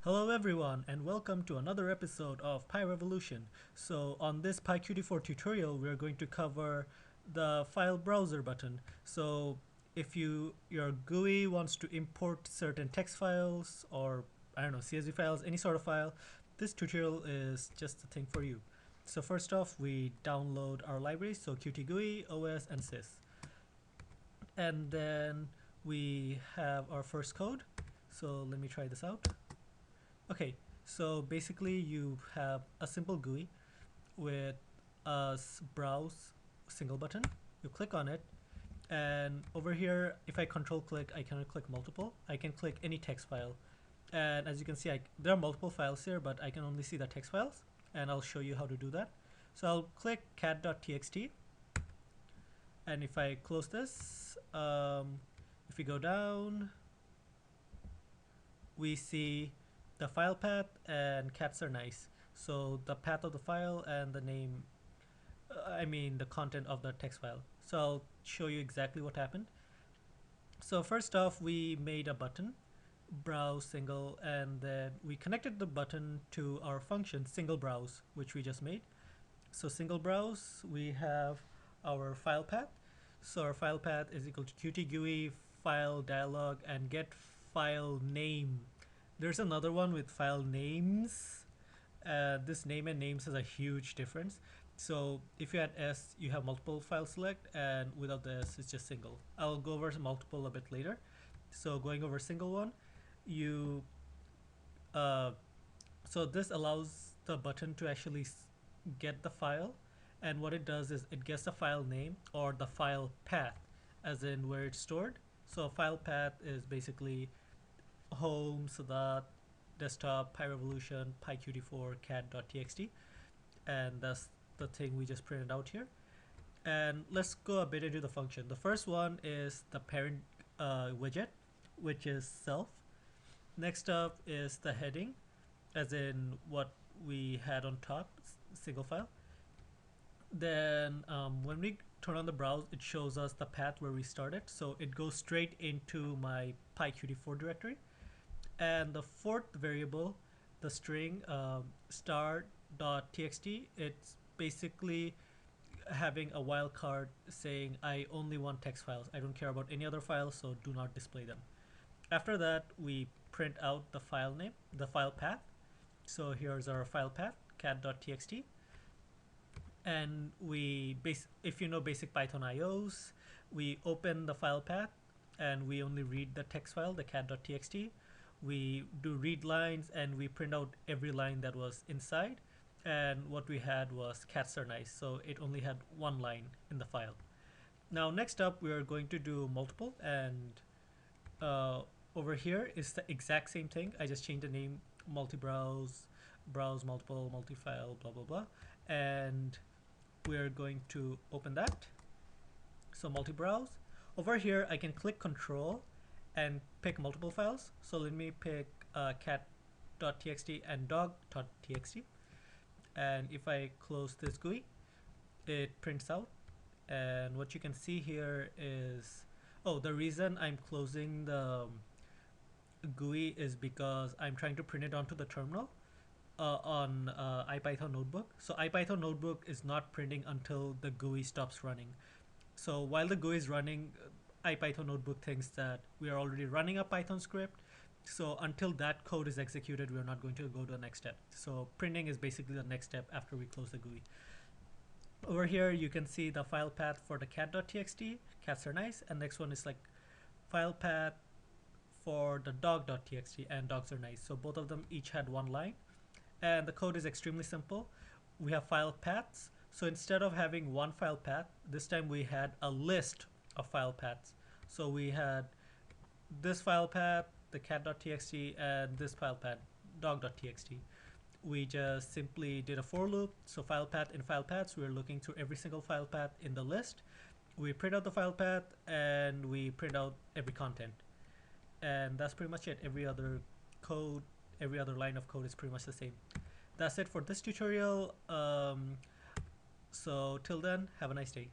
Hello everyone and welcome to another episode of PyRevolution. So on this PyQt4 tutorial we're going to cover the file browser button. So if your GUI wants to import certain text files or I don't know CSV files, any sort of file, this tutorial is just the thing for you. So first off we download our libraries, so QtGui, OS and sys. And then we have our first code. So let me try this out. Okay, so basically you have a simple GUI with a browse single button. You click on it, and over here, if I control click, I cannot click multiple. I can click any text file. And as you can see, there are multiple files here, but I can only see the text files, and I'll show you how to do that. So I'll click cat.txt, and if I close this, if we go down, we see the file path and cats are nice. So the path of the file and the name, the content of the text file. So I'll show you exactly what happened. So first off, we made a button, browse single, and then we connected the button to our function single browse, which we just made. So single browse, we have our file path. So our file path is equal to QtGui.QFileDialog and getFileName. There's another one with file names. This name and names has a huge difference. So if you add S, you have multiple file select, and without the S, it's just single. I'll go over multiple a bit later. So going over single one, so this allows the button to actually get the file, and what it does is it gets the file name or the file path, as in where it's stored. So file path is basically home, Sadat, desktop, PyRevolution, PyQt4, cat.txt, and that's the thing we just printed out here. And let's go a bit into the function. The first one is the parent widget, which is self. Next up is the heading, as in what we had on top, single file. Then when we turn on the browse, it shows us the path where we started, so it goes straight into my PyQt4 directory. And the fourth variable, the string star.txt, it's basically having a wildcard saying I only want text files. I don't care about any other files, so do not display them. After that, we print out the file name, the file path. So here's our file path, cat.txt. And if you know basic Python IOs, we open the file path and we only read the text file, the cat.txt. We do read lines and we print out every line that was inside, and what we had was cats are nice, so it only had one line in the file. Now next up we are going to do multiple, and over here is the exact same thing. I just changed the name, multi-browse, browse multiple, multi-file, blah blah blah, and we're going to open that. So multi-browse. Over here I can click control and pick multiple files. So let me pick cat.txt and dog.txt. And if I close this GUI, it prints out. And what you can see here is, the reason I'm closing the GUI is because I'm trying to print it onto the terminal on IPython Notebook. So IPython Notebook is not printing until the GUI stops running. So while the GUI is running, IPython Notebook thinks that we are already running a Python script. So until that code is executed, we're not going to go to the next step. So printing is basically the next step after we close the GUI. Over here, you can see the file path for the cat.txt, cats are nice, and next one is like file path for the dog.txt and dogs are nice. So both of them each had one line, and the code is extremely simple. We have file paths. So instead of having one file path, this time we had a list of file paths. So we had this file path, the cat.txt, and this file path, dog.txt. We just simply did a for loop. So file path in file paths, we're looking through every single file path in the list. We print out the file path and we print out every content. And that's pretty much it. Every other code, every other line of code is pretty much the same. That's it for this tutorial. So till then, have a nice day.